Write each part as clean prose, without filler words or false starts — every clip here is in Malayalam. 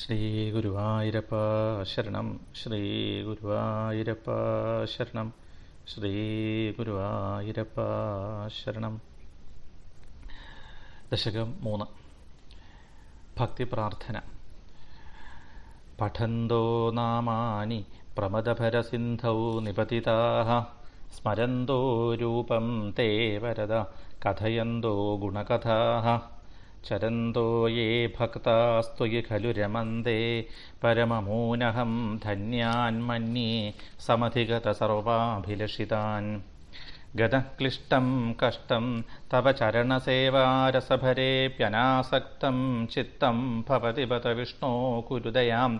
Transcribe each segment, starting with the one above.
ശ്രീ ഗുരുവായൂരപ്പ ശരണം. ശ്രീ ഗുരുവായൂരപ്പ ശരണം. ശ്രീ ഗുരുവായൂരപ്പ ശരണം. ദശകം 3. ഭക്തി പ്രാർത്ഥന. പഠന്തോ നാമാനി പ്രമദഭരസിന്ധൗ നിപതിതാഃ സ്മരന്തോ രൂപം തേ വരദ കഥയന്തോ ഗുണകഥാഃ ചരന്തോ യേ ഭക്താസ്ത്വയി ഖലു രമന്തെ പരമമൂനഹം ധന്യാൻ മന്യേ സമധിഗത സർവാഭിലഷിതാൻ. ഗതക്ലിഷ്ടം കഷ്ടം തവ ചരണസേവാരസഭരേപ്യനാസക്തം ചിത്തം ഭവതി ബത വിഷ്ണോ കുരുദയാം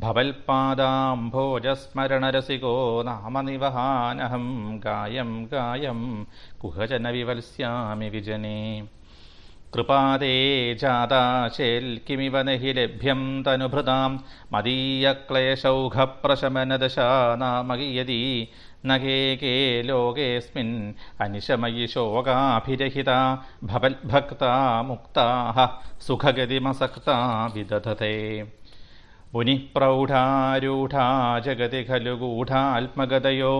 ഭവൽപാദാംഭോജസ്മരണരസികോ നാമനിവഹാനഹം ഗായം ഗായം കുഹജനവിവത്സ്യാമി വിജനേ. കൃപാദേ ജാതാശേൽ കിമിവ നഹി ലഭ്യം തനുഭൃതാം മദീയക്ലേശൗഘപ്രശമനദശാനാമകിയതി നഖേ ലോകേസ്മിൻ അനിശമയി ശോകാഭിരഹിതാ ഭവദ്ഭക്താ മുക്താഃ സുഖഗതിമസക്താ വിദധതേ. മുനിഃപ്രൗഢാരൂഢാ ജഗതി ഖലു ഗൂഢാത്മഗതയോ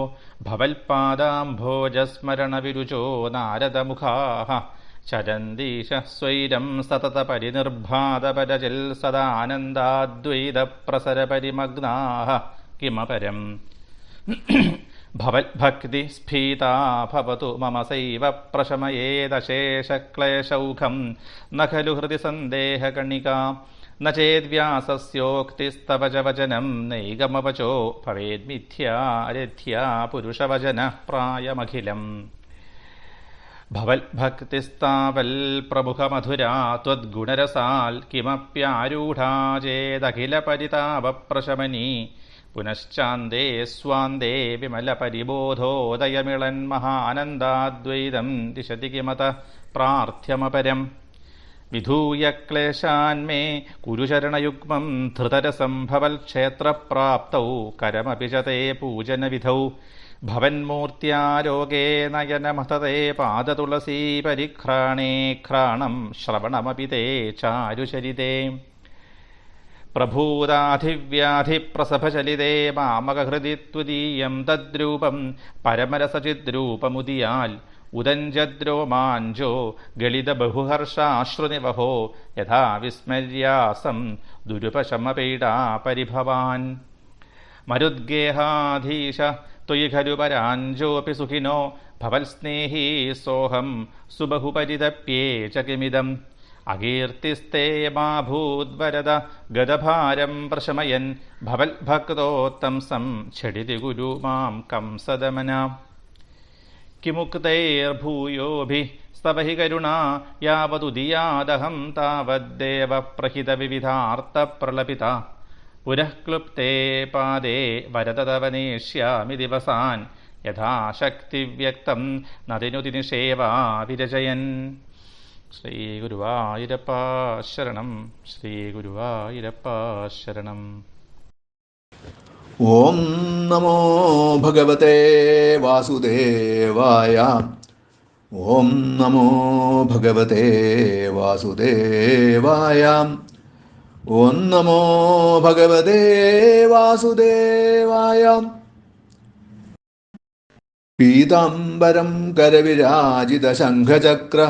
ഭവൽപാദാംഭോജസ്മരണവിരുചോ നാരദമുഖാഃ ചരന്തീശ സ്വൈരം സതതപരിനിർഭാതപരജിൽ സദാനന്ദാദ്വൈതപ്രസരപരിമഗ്നാഃ കിമപരം. ഭവദ്ഭക്തി സ്ഫീതാ ഭവതു മമ സൈവ പ്രശമയേദശേഷക്ലേശൗഖം ന ഖലു ഹൃദി സന്ദേഹകണികാ ന ചേദ്വ്യാസസ്യോക്തിസ്തവ ച വചനം നൈകമവചോ ഭവേന്മിഥ്യാ രഥ്യാ പുരുഷവചനഃ പ്രായമഖിലം. ഭവൽഭക്തിസ്താവൽ പ്രമുഖമധുരാ ത്വദ്ഗുണരസാൽ കിമപ്യാരൂഢാ ചേദഖില പരിതാപപ്രശമനീ പുനശ്ചാന്തേ സ്വാന്തേ വിമലപരിബോധോദയമിളൻ മഹാനന്ദാദ്വൈതം ദിശതി കിമത പ്രാർത്ഥ്യമപരം. വിധൂയ ക്ലേശാന്മേ കുരുചരണയുഗ്മം ധൃതരസം ഭവൽക്ഷേത്രപ്രാപ്തൗ കരമപി ച തേ പൂജനവിധൗ ഭവന്മൂർത്തിയാരോഗേ നയനമഥതേ പാദതുളസീ പരിഘ്രാണേ ഘ്രാണം ശ്രവണമപി തേ ചാരുചരിതേ. പ്രഭൂതാധിവ്യാധിപ്രസഭചലിതേ മാമകഹൃദി ത്വദീയം തദ്രൂപം പരമരസചിദ്രൂപമുദിയാൽ ഉദഞ്ചദ്രോമാഞ്ചോ ഗളിതബഹുഹർഷാശ്രുനിവഹോ യഥാ വിസ്മര്യാസം ദുരുപശമപീഡാ പരിഭവാൻ. മരുദ്ഗേഹാധീശ ത്വയി ഖലു പരാഞ്ജോऽപി സുഖിനോ ഭവൽസ്നേഹീ സോഹം സുബഹുപരിതപ്യേ ച കിമിദം. അകീർത്തിസ്തേ മാ ഭൂദ്വരദ ഗദഭാരം പ്രശമയൻ ഭവൽഭക്തോത്തംസം ഛടിതി ഗുരു മാം കംസദമന. കിമുക്തൈർഭൂയോഭിഃ സ്തവ ഹി കരുണാ യാവതുദിയാദഹം താവദ്ദേവ പ്രഹിത വിവിധാർത്ഥപ്രലപിത. പുനഃക്ലുപ്തേ പാദേ വരദ തവ നേഷ്യാമി ദിവസാൻ യഥാശക്തിവ്യക്തം നദിനുതിനിഷേവാ വിരചയൻ. ശ്രീ ഗുരുവായൂരപ്പ ശരണം. ശ്രീ ഗുരുവായൂരപ്പ ശരണം. ഓം നമോ ഭഗവതേ വാസുദേവായ. ഓം നമോ ഭഗവതേ വാസുദേവായ. ഓം നമോ ഭഗവതേ വാസുദേവായ. പീതാംബരം കരവിരാജിത ശംഖചക്ര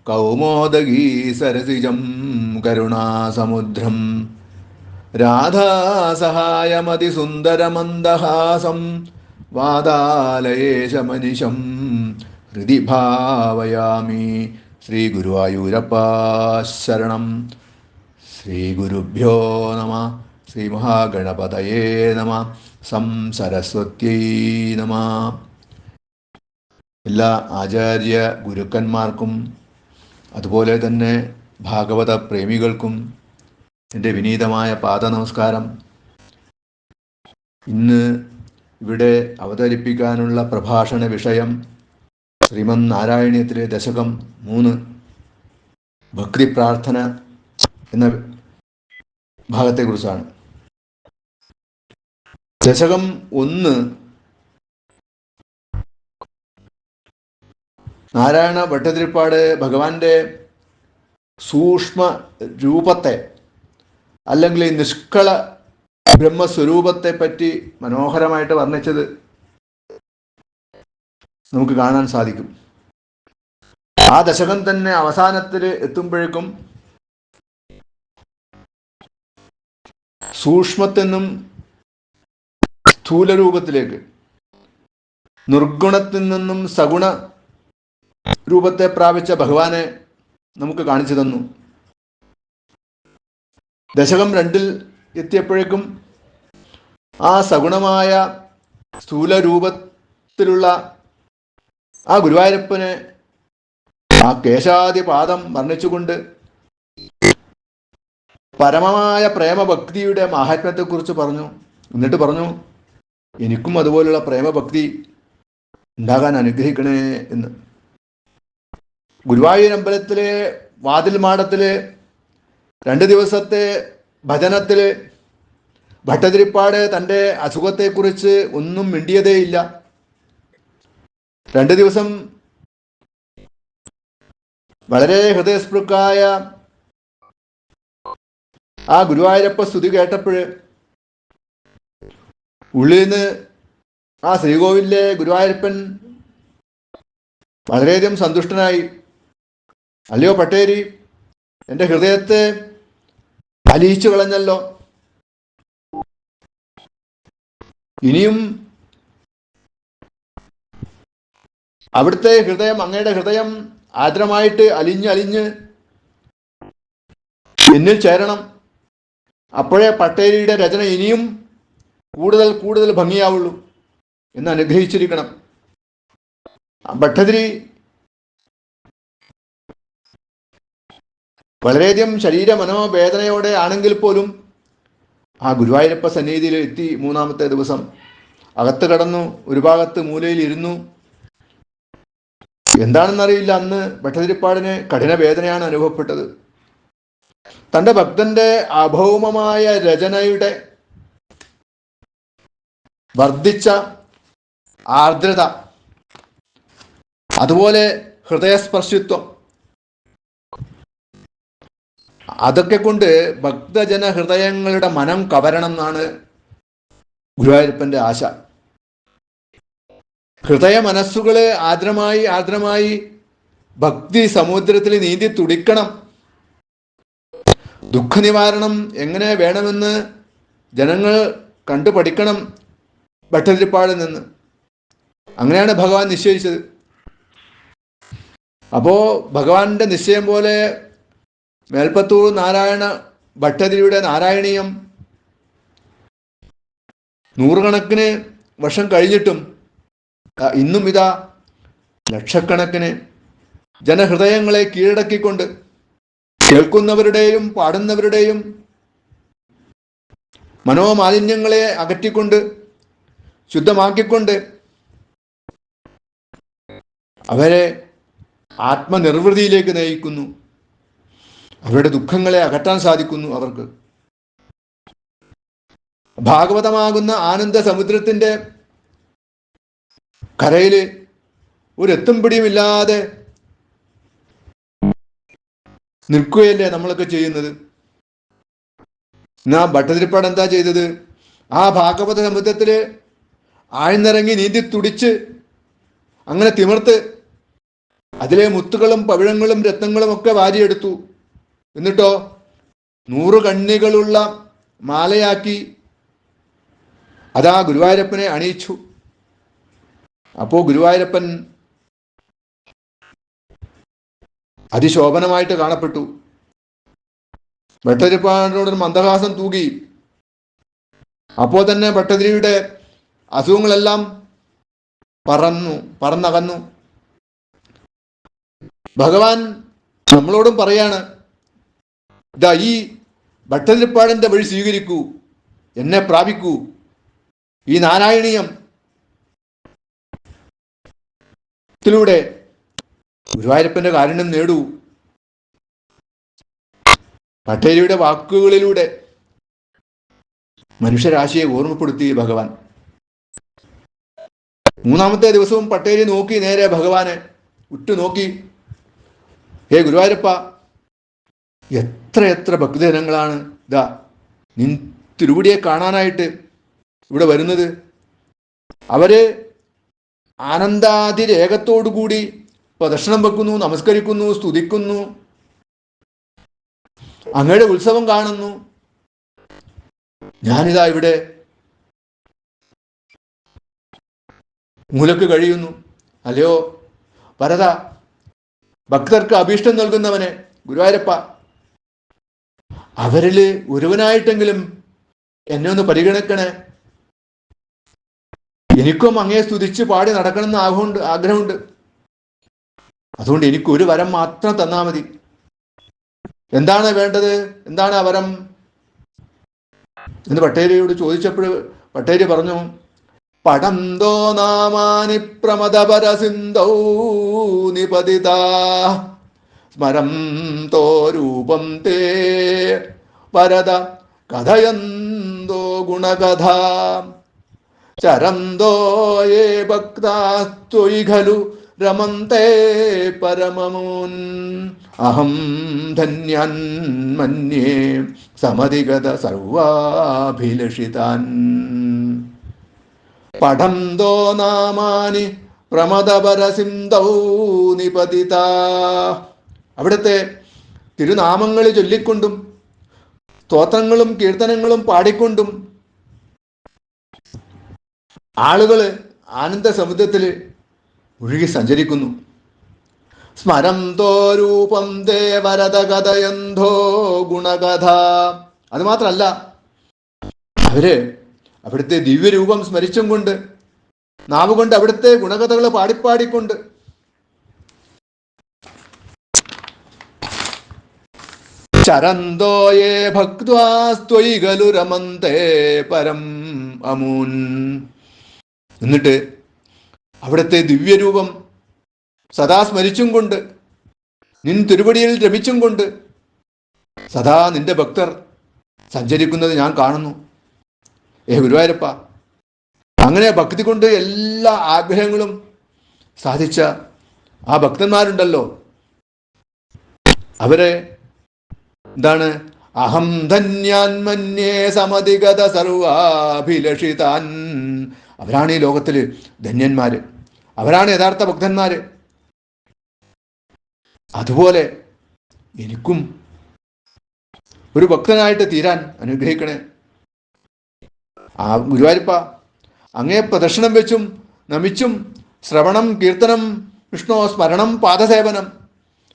കൗമോദഗീ സരസിജം കരുണാസമുദ്രം രാധാസഹായമതിസുന്ദരമന്ദഹാസം വാതാലയേശമനിശം ഹൃദി ഭാവയാമി. ശ്രീ ഗുരുവായൂരപ്പ ശരണം. ശ്രീ ഗുരുഭ്യോ നമഃ. ശ്രീ മഹാഗണപതയേ നമഃ. സം സരസ്വത്യൈ നമഃ. എല്ലാ ആചാര്യ ഗുരുക്കന്മാർക്കും അതുപോലെ തന്നെ ഭാഗവത പ്രേമികൾക്കും എൻ്റെ വിനീതമായ പാദനമസ്കാരം. ഇന്ന് ഇവിടെ അവതരിപ്പിക്കാനുള്ള പ്രഭാഷണ വിഷയം ശ്രീമദ് നാരായണീയത്തിലെ ദശകം 3 ഭക്തി പ്രാർത്ഥന എന്ന ഭാഗത്തെക്കുറിച്ചാണ്. ദശകം 1 നാരായണ ഭട്ടതിരിപ്പാട് ഭഗവാന്റെ സൂക്ഷ്മ രൂപത്തെ അല്ലെങ്കിൽ ഈ നിഷ്കള ബ്രഹ്മസ്വരൂപത്തെ പറ്റി മനോഹരമായിട്ട് വർണ്ണിച്ചത് നമുക്ക് കാണാൻ സാധിക്കും. ആ ദശകം തന്നെ അവസാനത്തിൽ എത്തുമ്പോഴേക്കും സൂക്ഷ്മത്തിൽ നിന്നും സ്ഥൂലരൂപത്തിലേക്ക്, നിർഗുണത്തിൽ നിന്നും സഗുണ രൂപത്തെ പ്രാപിച്ച ഭഗവാനെ നമുക്ക് കാണിച്ചു തന്നു. ദശകം 2 എത്തിയപ്പോഴേക്കും ആ സഗുണമായ സ്ഥൂല രൂപത്തിലുള്ള ആ ഗുരുവായൂരപ്പനെ, ആ കേശാദിപാദം വർണ്ണിച്ചുകൊണ്ട് പരമമായ പ്രേമഭക്തിയുടെ മാഹാത്മ്യത്തെക്കുറിച്ച് പറഞ്ഞു. എന്നിട്ട് പറഞ്ഞു, എനിക്കും അതുപോലുള്ള പ്രേമഭക്തി ഉണ്ടാകാൻ അനുഗ്രഹിക്കണേ എന്ന്. ഗുരുവായൂർ അമ്പലത്തിലെ വാതിൽ മാടത്തിലെ 2 ദിവസത്തെ ഭജനത്തിൽ ഭട്ടതിരിപ്പാട് തൻ്റെ അസുഖത്തെക്കുറിച്ച് ഒന്നും മിണ്ടിയതേയില്ല. 2 ദിവസം വളരെ ഹൃദയസ്പൃക്കായ ആ ഗുരുവായൂരപ്പ സ്തുതി കേട്ടപ്പോൾ ഉള്ളിൽ നിന്ന് ആ ശ്രീകോവിലെ ഗുരുവായൂരപ്പൻ വളരെയധികം സന്തുഷ്ടനായി. അല്ലയോ പട്ടേരി, എൻ്റെ ഹൃദയത്തെ അലിയിച്ചു കളഞ്ഞല്ലോ. ഇനിയും അവിടുത്തെ ഹൃദയം, അങ്ങയുടെ ഹൃദയം ആർദ്രമായിട്ട് അലിഞ്ഞ് എന്നിൽ ചേരണം. അപ്പോഴേ പട്ടേരിയുടെ രചന ഇനിയും കൂടുതൽ ഭംഗിയാവുള്ളൂ എന്ന് അനുഗ്രഹിച്ചിരിക്കണം. ഭട്ടതിരി വളരെയധികം ശരീര മനോവേദനയോടെ ആണെങ്കിൽ പോലും ആ ഗുരുവായൂരപ്പ സന്നിധിയിൽ എത്തി. 3-ാമത്തെ ദിവസം അകത്ത് കടന്നു, ഒരു ഭാഗത്ത് മൂലയിൽ ഇരുന്നു. എന്താണെന്നറിയില്ല, അന്ന് ഭട്ടതിരിപ്പാടിന് കഠിന വേദനയാണ് അനുഭവപ്പെട്ടത്. തൻ്റെ ഭക്തന്റെ അഭൗമമായ രചനയുടെ വർദ്ധിച്ച ആർദ്രത, അതുപോലെ ഹൃദയസ്പർശിത്വം, അതൊക്കെ കൊണ്ട് ഭക്തജന ഹൃദയങ്ങളുടെ മനം കവരണം എന്നാണ് ഗുരുവായൂരപ്പന്റെ ആശ. ഹൃദയ മനസ്സുകളെ ആർദ്രമായി ഭക്തി സമുദ്രത്തിൽ നീന്തി തുടിക്കണം. ദുഃഖനിവാരണം എങ്ങനെ വേണമെന്ന് ജനങ്ങൾ കണ്ടു പഠിക്കണം ഭട്ടതിരിപ്പാടിൽ നിന്ന്. അങ്ങനെയാണ് ഭഗവാൻ നിശ്ചയിച്ചത്. അപ്പോ ഭഗവാന്റെ നിശ്ചയം പോലെ മേൽപ്പത്തൂർ നാരായണ ഭട്ടതിരിയുടെ നാരായണീയം 100 കണക്കിന് വർഷം കഴിഞ്ഞിട്ടും ഇന്നും ഇതാ ലക്ഷക്കണക്കിന് ജനഹൃദയങ്ങളെ കീഴടക്കിക്കൊണ്ട് കേൾക്കുന്നവരുടെയും പാടുന്നവരുടെയും മനോമാലിന്യങ്ങളെ അകറ്റിക്കൊണ്ട് ശുദ്ധമാക്കിക്കൊണ്ട് അവരെ ആത്മനിർവൃതിയിലേക്ക് നയിക്കുന്നു. അവരുടെ ദുഃഖങ്ങളെ അകറ്റാൻ സാധിക്കുന്നു അവർക്ക്. ഭാഗവതമാകുന്ന ആനന്ദ സമുദ്രത്തിന്റെ കരയിൽ ഒരു എത്തും പിടിയുമില്ലാതെ നിൽക്കുകയല്ലേ നമ്മളൊക്കെ ചെയ്യുന്നത്. എന്നാ ഭട്ടതിരിപ്പാട് എന്താ ചെയ്തത്? ആ ഭാഗവത സമുദ്രത്തില് ആഴ്ന്നിറങ്ങി നീന്തി തുടിച്ച് അങ്ങനെ തിമിർത്ത് അതിലെ മുത്തുകളും പവിഴങ്ങളും രത്നങ്ങളും ഒക്കെ വാരിയെടുത്തു. എന്നിട്ടോ 100 കണ്ണികളുള്ള മാലയാക്കി അതാ ഗുരുവായൂരപ്പനെ അണിയിച്ചു. അപ്പോ ഗുരുവായൂരപ്പൻ അതിശോഭനമായിട്ട് കാണപ്പെട്ടു. ഭട്ടതിരിപ്പാടിനോടൊരു മന്ദഹാസം തൂകി. അപ്പോൾ തന്നെ ഭട്ടതിരിയുടെ അസുഖങ്ങളെല്ലാം പറന്നകന്നു. ഭഗവാൻ നമ്മളോടും പറയാണ്, ഇതാ ഈ ഭട്ടതിരിപ്പാടിന്റെ വഴി സ്വീകരിക്കൂ, എന്നെ പ്രാപിക്കൂ, ഈ നാരായണീയം ത്തിലൂടെ ഗുരുവായൂരപ്പന്റെ കാരുണ്യം നേടൂ. ഭട്ടതിരിയുടെ വാക്കുകളിലൂടെ മനുഷ്യരാശിയെ ഓർമ്മപ്പെടുത്തി ഭഗവാൻ. 3-ാമത്തെ ദിവസവും പട്ടേരി നോക്കി നേരെ ഭഗവാനെ ഉറ്റുനോക്കി. ഹേ ഗുരുവായൂരപ്പ, എത്ര ഭക്തജനങ്ങളാണ് ഇതാ നിൻ തിരുവടിയെ കാണാനായിട്ട് ഇവിടെ വരുന്നത്. അവര് ആനന്ദാതിരേകത്തോടുകൂടി പ്രദക്ഷിണം വെക്കുന്നു, നമസ്കരിക്കുന്നു, സ്തുതിക്കുന്നു, അങ്ങയുടെ ഉത്സവം കാണുന്നു. ഞാനിതാ ഇവിടെ മൂലക്ക് കഴിയുന്നു. അല്ലയോ ഭരത, ഭക്തർക്ക് അഭീഷ്ടം നൽകുന്നവനെ ഗുരുവായൂരപ്പ, അവരില് ഒരുവനായിട്ടെങ്കിലും എന്നെ ഒന്ന് പരിഗണിക്കണേ. എനിക്കും അങ്ങയെ സ്തുതിച്ച് പാടി നടക്കണമെന്ന് ആഗ്രഹമുണ്ട്. അതുകൊണ്ട് എനിക്കൊരു വരം മാത്രം തന്നാ മതി. എന്താണ് വേണ്ടത്? എന്താണ് ആ വരം എന്ന് പട്ടേരിയോട് ചോദിച്ചപ്പോൾ പട്ടേരി പറഞ്ഞു, പടന്തോ നാമാനി പ്രമദപരസിന്ധൗ നിപതിതാ സ്മരം തോ രൂപം തേ വരദ കഥയന്തോ ഗുണകഥ ചരന്തോ യേ ഭക്താസ്ത്വയി ഖലു രമന്തേ പരമമൂൻ അഹം ധന്യാൻ മന്യേ സമധിഗത സർവാഭിലഷിതാൻ. പഠന്തോ നാമാനി പ്രമദപരസിന്ധൗ നിപതിതാ. അവിടുത്തെ തിരുനാമങ്ങൾ ചൊല്ലിക്കൊണ്ടും സ്തോത്രങ്ങളും കീർത്തനങ്ങളും പാടിക്കൊണ്ടും ആളുകള് ആനന്ദ സമുദ്രത്തിൽ ഒഴുകി സഞ്ചരിക്കുന്നു. സ്മരന്തോ രൂപം ദേവരത കഥയന്തോ ഗുണകഥ. അത് മാത്രമല്ല, അവര് അവിടുത്തെ ദിവ്യരൂപം സ്മരിച്ചും കൊണ്ട് നാവുകൊണ്ട് അവിടുത്തെ ഗുണകഥകൾ പാടിപ്പാടിക്കൊണ്ട് ചരന്തോയേ ഭക്ത്വാസ്ത്വയി ഖലു രമന്തേ പരം അമൂൻ. എന്നിട്ട് അവിടുത്തെ ദിവ്യരൂപം സദാ സ്മരിച്ചും കൊണ്ട് നിൻ തിരുവടിയിൽ രമിച്ചും കൊണ്ട് സദാ നിന്റെ ഭക്തർ സഞ്ചരിക്കുന്നത് ഞാൻ കാണുന്നു. ഗുരുവായൂരപ്പ, അങ്ങനെ ഭക്തി കൊണ്ട് എല്ലാ ആഗ്രഹങ്ങളും സാധിച്ച ആ ഭക്തന്മാരുണ്ടല്ലോ, അവരെ എന്താണ്? അഹം ധന്യാൻ മന്യേ സമധിഗത സർവാഭിലഷിതാൻ. അവരാണ് ഈ ലോകത്തില് ധന്യന്മാര്, അവരാണ് യഥാർത്ഥ ഭക്തന്മാര്. അതുപോലെ എനിക്കും ഒരു ഭക്തനായിട്ട് തീരാൻ അനുഗ്രഹിക്കണേ. ആ ഗുരുവായൂരപ്പ, അങ്ങേ പ്രദക്ഷിണം വെച്ചും നമിച്ചും ശ്രവണം, കീർത്തനം, വിഷ്ണു സ്മരണം, പാദസേവനം,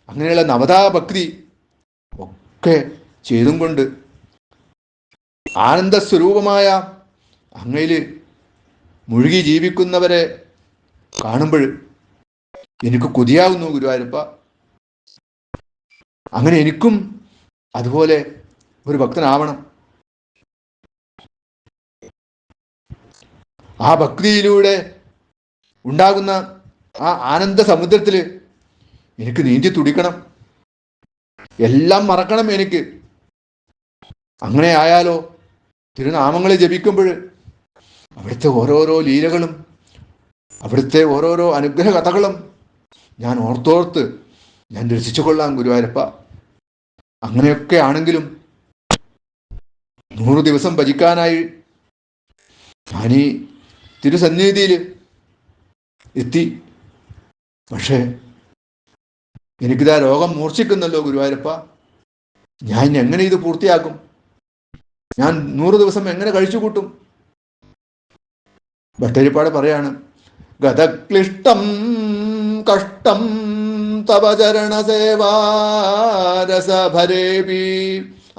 അങ്ങനെയുള്ള നവതാ ഭക്തി ഒക്കെ ചെയ്തും കൊണ്ട് ആനന്ദസ്വരൂപമായ അങ്ങയിൽ മുഴുകി ജീവിക്കുന്നവരെ കാണുമ്പോൾ എനിക്ക് കൊതിയാകുന്നു ഗുരുവായൂരപ്പ. അങ്ങനെ എനിക്കും അതുപോലെ ഒരു ഭക്തനാവണം. ആ ഭക്തിയിലൂടെ ഉണ്ടാകുന്ന ആ ആനന്ദ സമുദ്രത്തിൽ എനിക്ക് നീന്തി തുടിക്കണം, എല്ലാം മറക്കണം എനിക്ക്. അങ്ങനെ ആയാലോ തിരുനാമങ്ങളെ ജപിക്കുമ്പോൾ അവിടുത്തെ ഓരോരോ ലീലകളും അവിടുത്തെ ഓരോരോ അനുഗ്രഹ കഥകളും ഞാൻ ഓർത്തോർത്ത് ഞാൻ രസിച്ചു കൊള്ളാം ഗുരുവായൂരപ്പ. അങ്ങനെയൊക്കെ ആണെങ്കിലും 100 ദിവസം ഭജിക്കാനായി ഞാനീ തിരുസന്നിധിയിൽ എത്തി. പക്ഷേ എനിക്കിതാ രോഗം മൂർച്ഛിക്കുന്നല്ലോ ഗുരുവായൂരപ്പ. ഞാൻ എങ്ങനെ ഇത് പൂർത്തിയാക്കും? ഞാൻ 100 ദിവസം എങ്ങനെ കഴിച്ചു കൂട്ടും? ഭട്ടതിരിപ്പാട് പറയാണ്, ഗതക്ലിഷ്ടം കഷ്ടം തവ ചരണ സേവാരസഭരേപി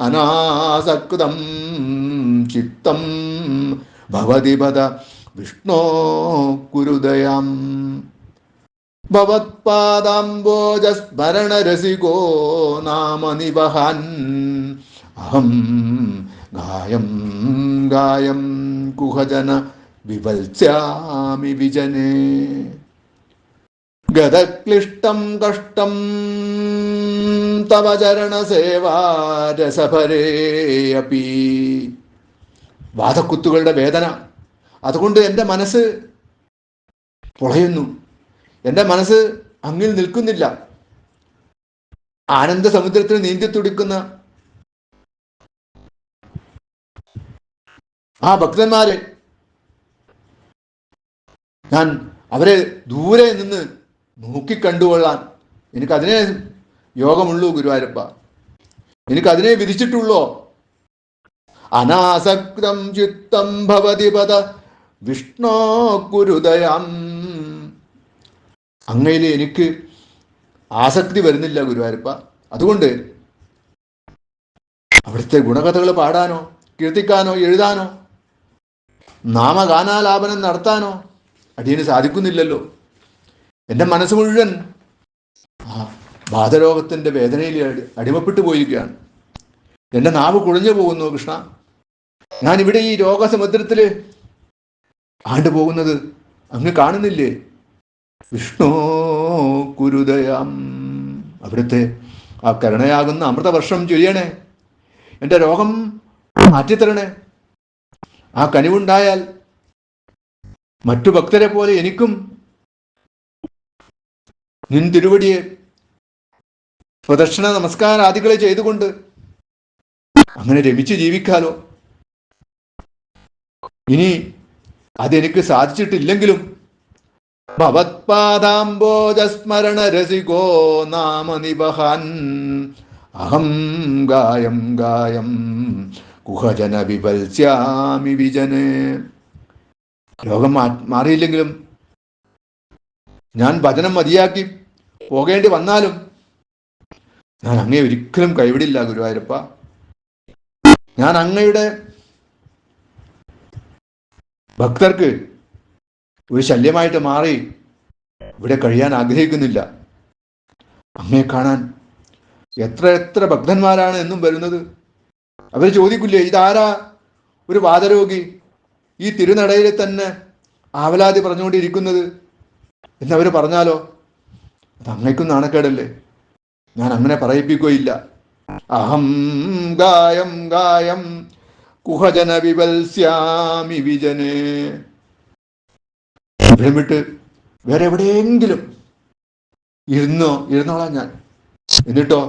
അനാസക്തം ചിത്തം ഭവതി പദ വിഷ്ണോ കുരുദയം ഭവത്പാദാംബോജസ്മരണരസികോ നാമ നിവഹൻ അഹം ഗായം ഗായം കുഹജന വിവത്സ്യാമി വിജനേ ഗതക്ലിഷ്ടം കഷ്ടം തവ ചരണ സേവാരസഭരേ അപി. വാദക്കുത്തുകളുടെ വേദന, അതുകൊണ്ട് എൻ്റെ മനസ്സ് പൊളയുന്നു, എൻ്റെ മനസ്സ് അങ്ങിൽ നിൽക്കുന്നില്ല. ആനന്ദ സമുദ്രത്തിൽ നീന്തി തുടിക്കുന്ന ആ ഭക്തന്മാരെ ഞാൻ അവരെ ദൂരെ നിന്ന് നോക്കിക്കണ്ടുകൊള്ളാൻ എനിക്കതിനെ യോഗമുള്ളൂ ഗുരുവായൂരപ്പ, എനിക്കതിനെ വിധിച്ചിട്ടുള്ളോ. അനാസക്തം ചിത്തം ഭവതി പദ വിഷ്ണോ കുരുദയം. അങ്ങയിൽ എനിക്ക് ആസക്തി വരുന്നില്ല ഗുരുവായൂരപ്പ. അതുകൊണ്ട് അവിടുത്തെ ഗുണകഥകൾ പാടാനോ കീർത്തിക്കാനോ എഴുതാനോ നാമഗാനാലാപനം നടത്താനോ അടിയന് സാധിക്കുന്നില്ലല്ലോ. എൻ്റെ മനസ്സ് മുഴുവൻ ആ ബാധരോഗത്തിൻ്റെ വേദനയിൽ അടിമപ്പെട്ടു പോയിരിക്കുകയാണ്. എൻ്റെ നാവ് കുഴഞ്ഞു പോകുന്നു കൃഷ്ണ. ഞാനിവിടെ ഈ രോഗസമുദ്രത്തിൽ ആണ്ടുപോകുന്നത് അങ്ങ് കാണുന്നില്ലേ? വിഷ്ണു കുരുദയം. അവിടുത്തെ ആ കരുണയാകുന്ന അമൃതവർഷം ചൊരിയണേ, എൻ്റെ രോഗം മാറ്റിത്തരണേ. ആ കനിവുണ്ടായാൽ മറ്റു ഭക്തരെ പോലെ എനിക്കും നിൻ തിരുവടിയെ പ്രദക്ഷിണ നമസ്കാരാദികളെ ചെയ്തുകൊണ്ട് അങ്ങനെ രമിച്ച് ജീവിക്കാലോ. ഇനി അതെനിക്ക് സാധിച്ചിട്ടില്ലെങ്കിലും ഭവത്പാദാംബോജസ്മരണ രസികോ നാമനിവഹാൻ അഹം ഗായം ഗായം കുഹജന വിവത്സ്യാമി വിജനെ. രോഗം മാറിയില്ലെങ്കിലും ഞാൻ ഭജനം മതിയാക്കി പോകേണ്ടി വന്നാലും ഞാൻ അങ്ങയെ ഒരിക്കലും കൈവിടില്ല ഗുരുവായൂരപ്പ. ഞാൻ അങ്ങയുടെ ഭക്തർക്ക് ഒരു ശല്യമായിട്ട് മാറി ഇവിടെ കഴിയാൻ ആഗ്രഹിക്കുന്നില്ല. അങ്ങയെ കാണാൻ എത്ര എത്ര ഭക്തന്മാരാണ് എന്നും വരുന്നത്. അവർ ചോദിക്കില്ലേ, ഇതാരാ ഒരു വാതരോഗി ഈ തിരുനടയിൽ തന്നെ ആവലാതി പറഞ്ഞുകൊണ്ടിരിക്കുന്നത് എന്നവർ പറഞ്ഞാലോ? അത് അങ്ങയ്ക്കും നാണക്കേടല്ലേ. ഞാൻ അങ്ങനെ പറയിപ്പിക്കുകയില്ല. അഹം ഗായം ഗായം കുഹജന വിവത്സ്യാമി വിജനെ. ഇവിടം വിട്ട് വേറെ എവിടെയെങ്കിലും ഇരുന്നോളാം ഞാൻ. എന്നിട്ടോ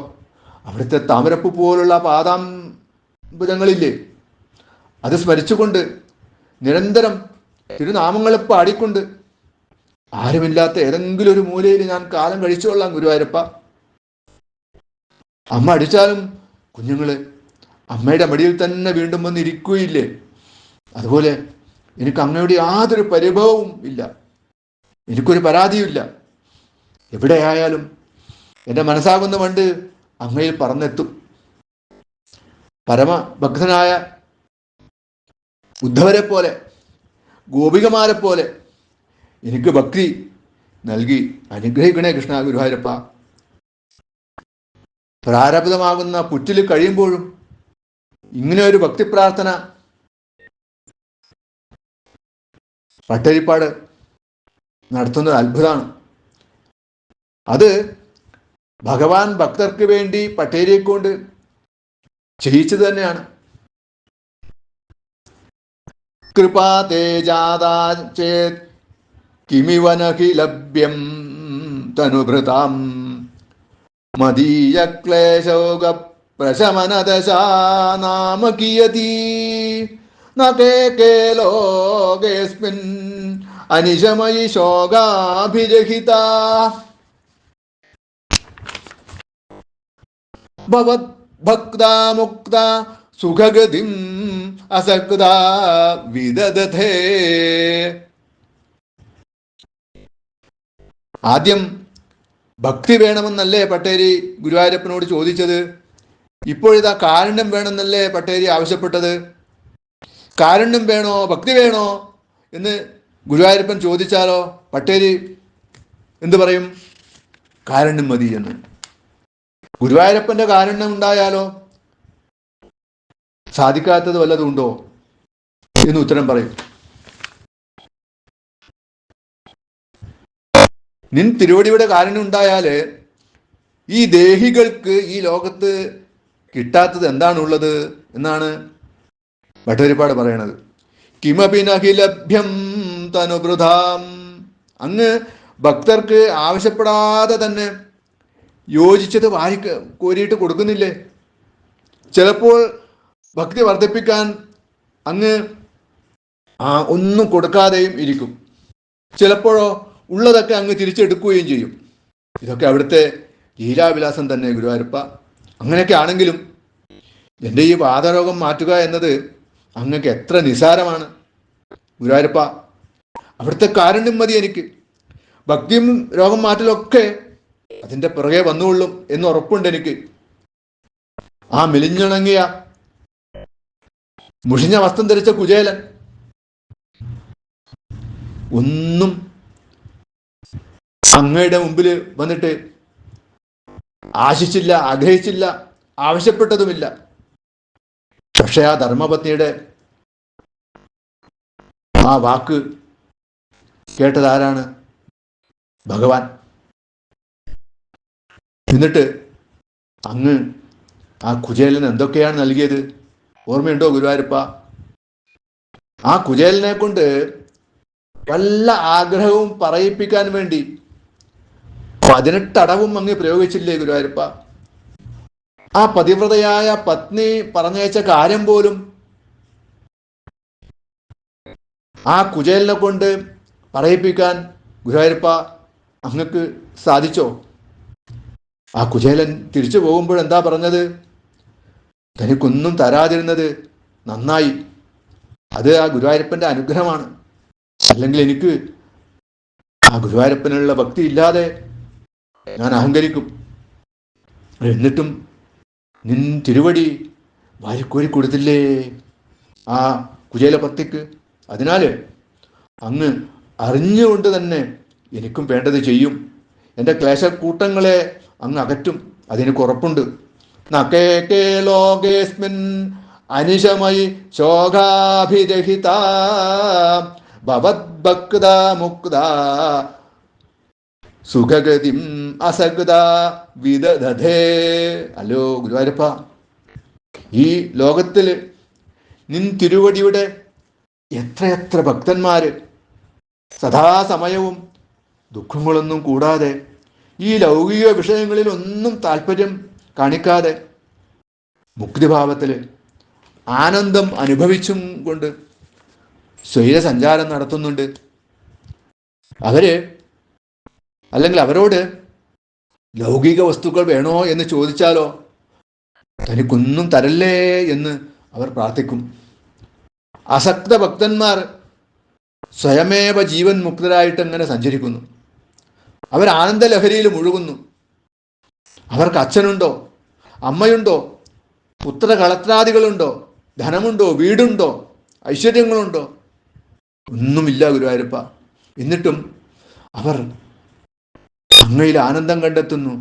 അവിടുത്തെ താമരപ്പൂ പോലുള്ള പാദാംബുജങ്ങളില്ലേ, അത് സ്മരിച്ചുകൊണ്ട് നിരന്തരം തിരുനാമങ്ങളെ പാടിക്കൊണ്ട് ആരുമില്ലാത്ത ഏതെങ്കിലും ഒരു മൂലയിൽ ഞാൻ കാലം കഴിച്ചുകൊള്ളാം ഗുരുവായൂരപ്പ. അമ്മ അടിച്ചാലും കുഞ്ഞുങ്ങള് അമ്മയുടെ മടിയിൽ തന്നെ വീണ്ടും വന്നിരിക്കുകയില്ലേ? അതുപോലെ എനിക്ക് അങ്ങയുടെ യാതൊരു പരിഭവവും ഇല്ല, എനിക്കൊരു പരാതിയുമില്ല. എവിടെയായാലും എൻ്റെ മനസ്സാകുന്ന പണ്ട് അങ്ങയിൽ പറന്നെത്തും. പരമഭക്തനായ ഉദ്ധവരെ പോലെ ഗോപികമാരെ പോലെ എനിക്ക് ഭക്തി നൽകി അനുഗ്രഹിക്കണേ കൃഷ്ണ ഗുരുവായൂരപ്പ. പ്രാരബ്ധമാകുന്ന പുറ്റിൽ കഴിയുമ്പോഴും ഇങ്ങനെ ഒരു ഭക്തി പ്രാർത്ഥന പട്ടരിപ്പാട് നടത്തുന്നത് അത്ഭുതമാണ്. അത് ഭഗവാൻ ഭക്തർക്ക് വേണ്ടി പട്ടേരിയെ കൊണ്ട് ചെയ്യിച്ചത് തന്നെയാണ്. കൃപാ തേജാദാ ചേത് കിമിവനഹി ലഭ്യം തനുഭൃതാം മദീയ ക്ലേശോക പ്രശമനദശാ നാമ കിയതി നകേ ലോകേസ്മിൻ അനിശമയി ശോകാഭിരഹിത. ഭവത് ഭക്ത മുക്ത സുഖഗതിം അസക്ത വിദധേ. ആദ്യം ഭക്തി വേണമെന്നല്ലേ പട്ടേരി ഗുരുവായൂരപ്പനോട് ചോദിച്ചത്? ഇപ്പോഴിതാ കാരുണ്യം വേണമെന്നല്ലേ പട്ടേരി ആവശ്യപ്പെട്ടത്? കാരുണ്യം വേണോ ഭക്തി വേണോ എന്ന് ഗുരുവായൂരപ്പൻ ചോദിച്ചാലോ പട്ടേരി എന്തു പറയും? കാരുണ്യം മതി എന്ന്. ഗുരുവായൂരപ്പന്റെ കാരുണ്യം ഉണ്ടായാലോ സാധിക്കാത്തത് വല്ലതുണ്ടോ എന്ന് ഉത്തരം പറയും. നിൻ തിരുവടിയുടെ കാരുണ്യം ഉണ്ടായാല് ഈ ദേഹികൾക്ക് ഈ ലോകത്ത് കിട്ടാത്തത് എന്താണുള്ളത് എന്നാണ് ഭട്ടതിരിപ്പാട് പറയണത്. കിമപി നഹി ലഭ്യം തനുവൃഥാം. അങ്ങ് ഭക്തർക്ക് ആവശ്യപ്പെടാതെ തന്നെ യോജിച്ചത് കോരിയിട്ട് കൊടുക്കുന്നില്ലേ? ചിലപ്പോൾ ഭക്തി വർദ്ധിപ്പിക്കാൻ അങ്ങ് ഒന്നും കൊടുക്കാതെയും ഇരിക്കും. ചിലപ്പോഴോ ഉള്ളതൊക്കെ അങ്ങ് തിരിച്ചെടുക്കുകയും ചെയ്യും. ഇതൊക്കെ അവിടുത്തെ ലീലാവിലാസം തന്നെ ഗുരുവായൂരപ്പ. അങ്ങനെയൊക്കെ ആണെങ്കിലും എൻ്റെ ഈ വാതരോഗം മാറ്റുക എന്നത് അങ്ങക്ക് എത്ര നിസാരമാണ് ഗുരുവായൂരപ്പ. അവിടുത്തെ കാരുണ്യം മതി എനിക്ക്. ഭക്തിയും രോഗം മാറ്റലൊക്കെ അതിൻ്റെ പിറകെ വന്നുകൊള്ളും എന്ന് ഉറപ്പുണ്ട് എനിക്ക്. ആ മെലിഞ്ഞുണങ്ങിയ മുഷിഞ്ഞ വസ്ത്രം ധരിച്ച കുചേലൻ ഒന്നും അങ്ങയുടെ മുമ്പിൽ വന്നിട്ട് ആശിച്ചില്ല, ആഗ്രഹിച്ചില്ല, ആവശ്യപ്പെട്ടതുമില്ല. പക്ഷെ ആ ധർമ്മപത്നിയുടെ ആ വാക്ക് കേട്ടതാരാണ്? ഭഗവാൻ. എന്നിട്ട് അങ്ങ് ആ കുചേലന് എന്തൊക്കെയാണ് നൽകിയത് ഓർമ്മയുണ്ടോ ഗുരുവായൂരപ്പ? ആ കുചേലനെ കൊണ്ട് വല്ല ആഗ്രഹവും പറയിപ്പിക്കാൻ വേണ്ടി 18 അടവും അങ്ങ് പ്രയോഗിച്ചില്ലേ ഗുരുവായൂരപ്പ? ആ പതിവ്രതയായ പത്നി പറഞ്ഞയച്ച കാര്യം പോലും ആ കുചേലനെ കൊണ്ട് പറയിപ്പിക്കാൻ ഗുരുവായൂരപ്പ അങ്ങക്ക് സാധിച്ചോ? ആ കുചേലൻ തിരിച്ചു പോകുമ്പോൾ എന്താ പറഞ്ഞത്? തനിക്കൊന്നും തരാതിരുന്നത് നന്നായി, അത് ആ ഗുരുവായൂരപ്പൻ്റെ അനുഗ്രഹമാണ്. അല്ലെങ്കിൽ എനിക്ക് ആ ഗുരുവായൂരപ്പനുള്ള ഭക്തി ഇല്ലാതെ ഞാൻ അഹങ്കരിക്കും. എന്നിട്ടും നിൻ തിരുവടി വാരിക്കോരി കൊടുത്തില്ലേ ആ കുചേല പത്നിക്ക്. അതിനാൽ അങ്ങ് അറിഞ്ഞുകൊണ്ട് തന്നെ എനിക്കും വേണ്ടത് ചെയ്യും. എൻ്റെ ക്ലേശക്കൂട്ടങ്ങളെ അങ്ങ് അകറ്റും, അതെനിക്ക് ഉറപ്പുണ്ട്. നകേകേ ലോകേസ്മിൻ അനിശമയി ശോകാഭിരഹിത ഭവദ്ഭക്ത മുക്ത സുഖഗതിം അസകൃത വിദധേ. അല്ലോ ഗുരുവായൂരപ്പ, ഈ ലോകത്തിൽ നിൻ തിരുവടിയുടെ എത്രയെത്ര ഭക്തന്മാര് സദാസമയവും ദുഃഖങ്ങളൊന്നും കൂടാതെ ഈ ലൗകിക വിഷയങ്ങളിൽ ഒന്നും താല്പര്യം കാണിക്കാതെ മുക്തിഭാവത്തിൽ ആനന്ദം അനുഭവിച്ചും കൊണ്ട് സ്വൈരസഞ്ചാരം നടത്തുന്നുണ്ട്. അല്ലെങ്കിൽ അവരോട് ലൗകിക വസ്തുക്കൾ വേണോ എന്ന് ചോദിച്ചാലോ തനിക്കൊന്നും തരല്ലേ എന്ന് അവർ പ്രാർത്ഥിക്കും. അസക്ത ഭക്തന്മാർ സ്വയമേവ ജീവൻ മുക്തരായിട്ട് അങ്ങനെ സഞ്ചരിക്കുന്നു. അവർ ആനന്ദലഹരിയിൽ മുഴുകുന്നു. അവർക്ക് അച്ഛനുണ്ടോ, അമ്മയുണ്ടോ, പുത്രകളത്രാദികളുണ്ടോ, ധനമുണ്ടോ, വീടുണ്ടോ, ഐശ്വര്യങ്ങളുണ്ടോ? ഒന്നുമില്ല ഗുരുവായൂരപ്പ. എന്നിട്ടും അവർ അങ്ങയിൽ ആനന്ദം കണ്ടെത്തുന്നു.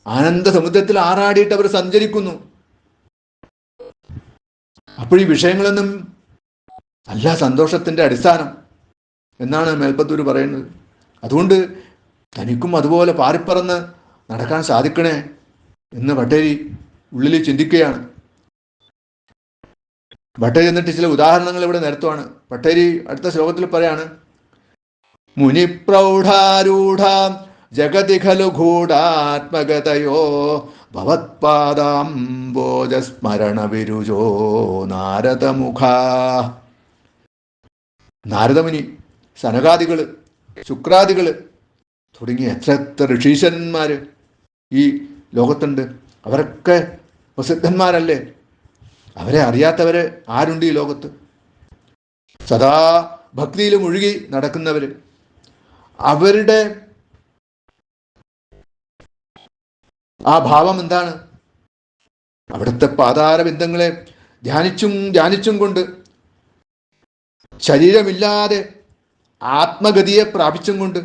ആനന്ദ സമുദ്രത്തിൽ ആറാടിയിട്ട് അവർ സഞ്ചരിക്കുന്നു. അപ്പോൾ ഈ വിഷയങ്ങളൊന്നും അല്ല സന്തോഷത്തിൻ്റെ അടിസ്ഥാനം എന്നാണ് മേൽപ്പത്തൂർ പറയുന്നത്. അതുകൊണ്ട് തനിക്കും അതുപോലെ പാറിപ്പറന്ന് നടക്കാൻ സാധിക്കണേ എന്ന് ഭട്ടേരി ഉള്ളിൽ ചിന്തിക്കുകയാണ്. ഭട്ടേരി എന്നിട്ട് ചില ഉദാഹരണങ്ങൾ ഇവിടെ നിരത്തുവാണ്. ഭട്ടേരി അടുത്ത ശ്ലോകത്തിൽ പറയാണ്: മുനിപ്രൗഢാരൂഢ ജഗതി ഖലു ഗൂഢാത്മഗതയോ ഭവത്പാദാംബോജസ്മരണ വിരുജോ നാരദമുഖ. നാരദമുനി, സനകാദികള്, ശുക്രാദികള് തുടങ്ങിയ എത്ര ഋഷീശന്മാര് ഈ ലോകത്തുണ്ട്. അവരൊക്കെ പ്രസിദ്ധന്മാരല്ലേ? അവരെ അറിയാത്തവര് ആരുണ്ട് ഈ ലോകത്ത്? സദാ ഭക്തിയിൽ മുഴുകി നടക്കുന്നവര്. അവരുടെ ആ ഭാവം എന്താണ്? അവിടുത്തെ പാതാരബിന്ദങ്ങളെ ധ്യാനിച്ചും കൊണ്ട് ശരീരമില്ലാതെ ആത്മഗതിയെ പ്രാപിച്ചും കൊണ്ട്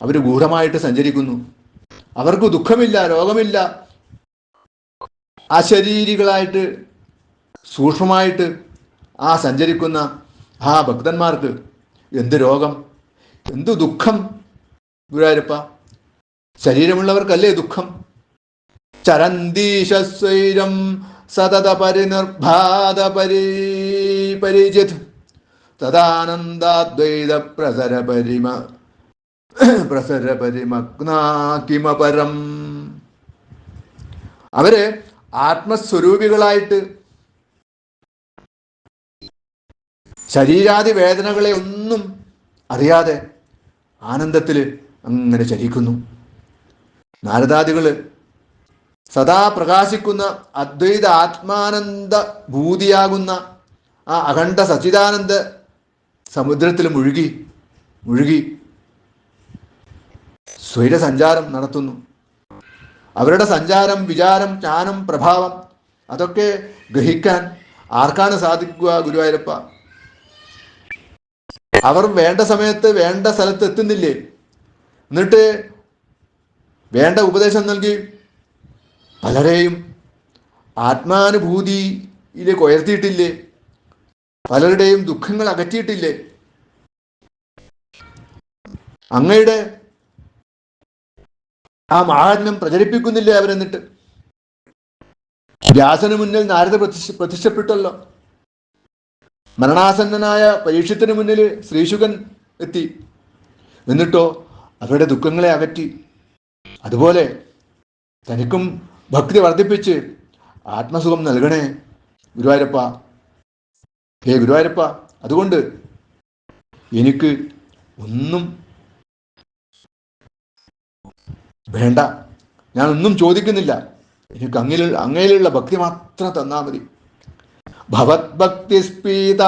അവർ ഗൂഢമായിട്ട് സഞ്ചരിക്കുന്നു. അവർക്ക് ദുഃഖമില്ല, രോഗമില്ല. അശരീരികളായിട്ട് സൂക്ഷ്മമായിട്ട് ആ സഞ്ചരിക്കുന്ന ആ ഭക്തന്മാർക്ക് എന്ത് രോഗം, എന്ത് ദുഃഖം ഗുരുവായൂരപ്പ? ശരീരമുള്ളവർക്കല്ലേ ദുഃഖം? ചരന്തീശസ്വൈരം സതത പരിനിർഭാത പരിജിത് തദാനന്ദാദ്വൈത പ്രസരപരിമഗ്നാകിമപരം. അവര് ആത്മസ്വരൂപികളായിട്ട് ശരീരാദി വേദനകളെ ഒന്നും അറിയാതെ ആനന്ദത്തിൽ അങ്ങനെ ചലിക്കുന്നു. നാരദാദികൾ സദാ പ്രകാശിക്കുന്ന അദ്വൈത ആത്മാനന്ദ ഭൂതിയാകുന്ന ആ അഖണ്ഡ സച്ചിദാനന്ദ സമുദ്രത്തിൽ മുഴുകി മുഴുകി സ്വൈരസഞ്ചാരം നടത്തുന്നു. അവരുടെ സഞ്ചാരം, വിചാരം, ജ്ഞാനം, പ്രഭാവം അതൊക്കെ ഗ്രഹിക്കാൻ ആർക്കാണ് സാധിക്കുക ഗുരുവായൂരപ്പ? അവർ വേണ്ട സമയത്ത് വേണ്ട സ്ഥലത്ത് എത്തുന്നില്ലേ? എന്നിട്ട് വേണ്ട ഉപദേശം നൽകി പലരെയും ആത്മാനുഭൂതിയിലേക്ക് ഉയർത്തിയിട്ടില്ലേ? പലരുടെയും ദുഃഖങ്ങൾ അകറ്റിയിട്ടില്ലേ? അങ്ങയുടെ ആ മഹാത്മ്യം പ്രചരിപ്പിക്കുന്നില്ലേ അവരെന്നിട്ട്? വ്യാസന് മുന്നിൽ നാരദ പ്രത്യക്ഷപ്പെട്ടല്ലോ. മരണാസന്നനായ പരീക്ഷത്തിന് മുന്നിൽ ശ്രീശുകൻ എത്തി. എന്നിട്ടോ അവരുടെ ദുഃഖങ്ങളെ അകറ്റി. അതുപോലെ തനിക്കും ഭക്തി വർദ്ധിപ്പിച്ച് ആത്മസുഖം നൽകണേ ഗുരുവായൂരപ്പ. ഹേ ഗുരുവായൂരപ്പ, അതുകൊണ്ട് എനിക്ക് ഒന്നും വേണ്ട, ഞാൻ ഒന്നും ചോദിക്കുന്നില്ല. എനിക്ക് അങ്ങയിലുള്ള ഭക്തി മാത്രം തന്നാ മതി. ഭവത് ഭക്തി സ്പീത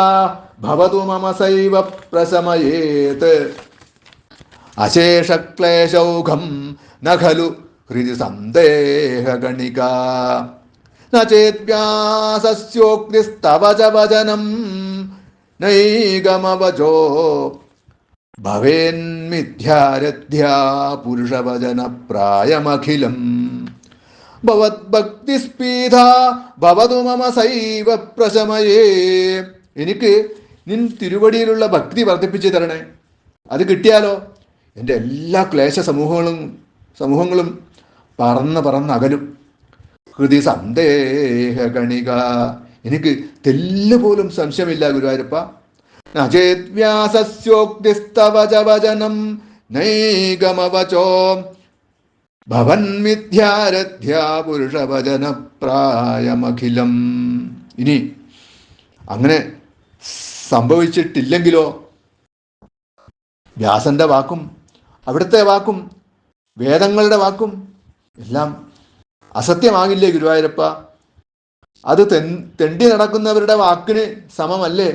ഭവതു മമ സൈവ പ്രശമയേത് അശേഷക്ലേശൗഘം ന ഖലു ഹൃദി സന്ദേഹഗണിക നേദ്വ്യാസസ്യോക്തിസ്തവ ച വചനം നൈകമവചോ ഭവേന്മിഥ്യാരഥ്യാ പുരുഷവചന പ്രായമഖിലം ഭവദ്ഭക്തിസ്പീത ഭവതു മമ സൈവ പ്രശമയേ. എനിക്ക് നിൻ തിരുവടിയിലുള്ള ഭക്തി വർദ്ധിപ്പിച്ചു തരണേ. അത് കിട്ടിയാലോ എൻ്റെ എല്ലാ ക്ലേശ സമൂഹങ്ങളും പറന്ന് അകലും. ഹൃദി സന്ദേഹഗണിക, എനിക്ക് തെല്ല് പോലും സംശയമില്ല ഗുരുവായൂരപ്പ. നചേദ്വ്യാസസ്യോക്തിസ്തവ ച വചനം നൈകമവചോ ഭവന്മിഥ്യാരഥ്യാ പുരുഷവചന പ്രായമഖിലം. ഇനി അങ്ങനെ സംഭവിച്ചിട്ടില്ലെങ്കിലോ വ്യാസന്റെ വാക്കും അവിടുത്തെ വാക്കും വേദങ്ങളുടെ വാക്കും എല്ലാം അസത്യമാകില്ലേ ഗുരുവായൂരപ്പ? അത് തെണ്ടി നടക്കുന്നവരുടെ വാക്കിന് സമമല്ലേ?